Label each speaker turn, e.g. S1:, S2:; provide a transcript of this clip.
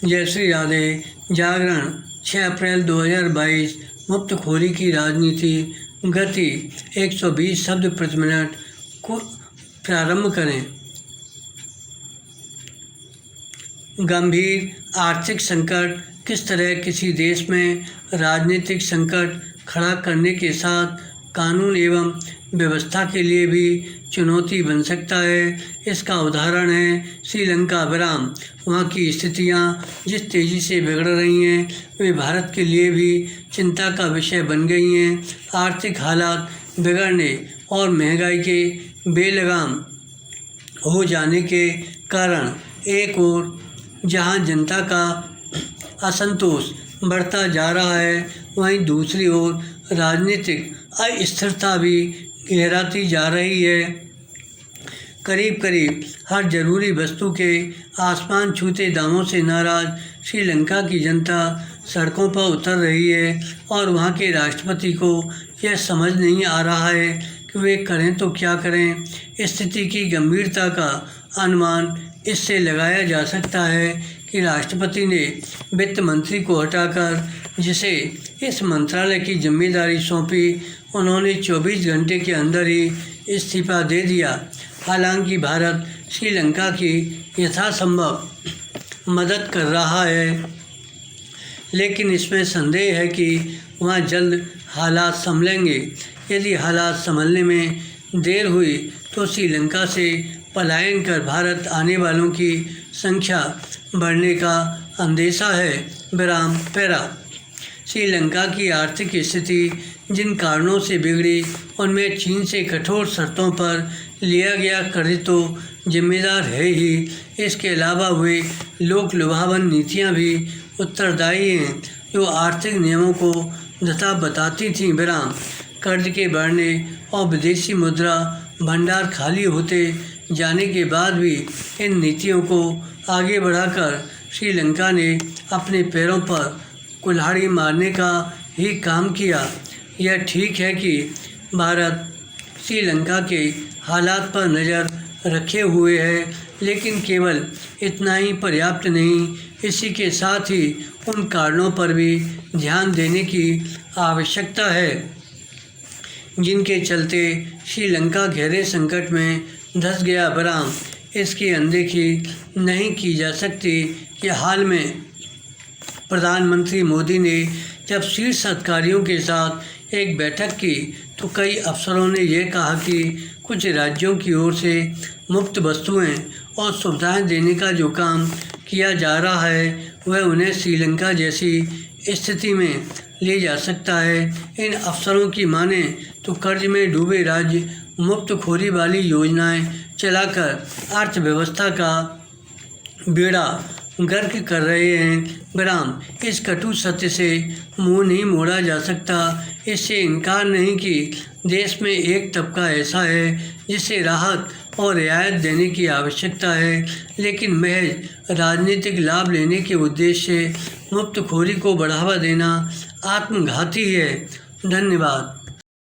S1: जयश्री राधे। जागरण 6 अप्रैल 2022। मुफ्तखोरी की राजनीति। गति 120 शब्द प्रति मिनट को प्रारंभ करें। गंभीर आर्थिक संकट किस तरह किसी देश में राजनीतिक संकट खड़ा करने के साथ कानून एवं व्यवस्था के लिए भी चुनौती बन सकता है, इसका उदाहरण है श्रीलंका विराम। वहाँ की स्थितियाँ जिस तेज़ी से बिगड़ रही हैं वे भारत के लिए भी चिंता का विषय बन गई हैं। आर्थिक हालात बिगड़ने और महंगाई के बेलगाम हो जाने के कारण एक ओर जहाँ जनता का असंतोष बढ़ता जा रहा है, वहीं दूसरी ओर राजनीतिक अस्थिरता भी गहराती जा रही है। करीब करीब हर जरूरी वस्तु के आसमान छूते दामों से नाराज श्रीलंका की जनता सड़कों पर उतर रही है और वहां के राष्ट्रपति को यह समझ नहीं आ रहा है कि वे करें तो क्या करें। स्थिति की गंभीरता का अनुमान इससे लगाया जा सकता है कि राष्ट्रपति ने वित्त मंत्री को हटाकर जिसे इस मंत्रालय की जिम्मेदारी सौंपी, उन्होंने 24 घंटे के अंदर ही इस्तीफा दे दिया। हालांकि भारत श्रीलंका की यथासंभव मदद कर रहा है, लेकिन इसमें संदेह है कि वहाँ जल्द हालात संभलेंगे। यदि हालात संभलने में देर हुई तो श्रीलंका से पलायन कर भारत आने वालों की संख्या बढ़ने का अंदेशा है। विराम पैरा। श्रीलंका की आर्थिक स्थिति जिन कारणों से बिगड़ी उनमें चीन से कठोर शर्तों पर लिया गया कर्ज तो जिम्मेदार है ही, इसके अलावा वे लोक लुभावन नीतियां भी उत्तरदायी हैं जो आर्थिक नियमों को धता बताती थीं। विराम। कर्ज के बढ़ने और विदेशी मुद्रा भंडार खाली होते जाने के बाद भी इन नीतियों को आगे बढ़ाकर श्रीलंका ने अपने पैरों पर कुल्हाड़ी मारने का ही काम किया। यह ठीक है कि भारत श्रीलंका के हालात पर नज़र रखे हुए है, लेकिन केवल इतना ही पर्याप्त नहीं। इसी के साथ ही उन कारणों पर भी ध्यान देने की आवश्यकता है जिनके चलते श्रीलंका गहरे संकट में धंस गया। विराम। इसकी अनदेखी नहीं की जा सकती कि हाल में प्रधानमंत्री मोदी ने जब शीर्ष अधिकारियों के साथ एक बैठक की तो कई अफसरों ने यह कहा कि कुछ राज्यों की ओर से मुफ्त वस्तुएं और सुविधाएं देने का जो काम किया जा रहा है वह उन्हें श्रीलंका जैसी स्थिति में ले जा सकता है। इन अफसरों की माने तो कर्ज में डूबे राज्य मुफ्तखोरी वाली योजनाएं चलाकर अर्थव्यवस्था का बेड़ा गर्क कर रहे हैं। विराम। इस कटु सत्य से मुंह नहीं मोड़ा जा सकता। इससे इनकार नहीं कि देश में एक तबका ऐसा है जिसे राहत और रियायत देने की आवश्यकता है, लेकिन महज राजनीतिक लाभ लेने के उद्देश्य से मुफ्तखोरी को बढ़ावा देना आत्मघाती है। धन्यवाद।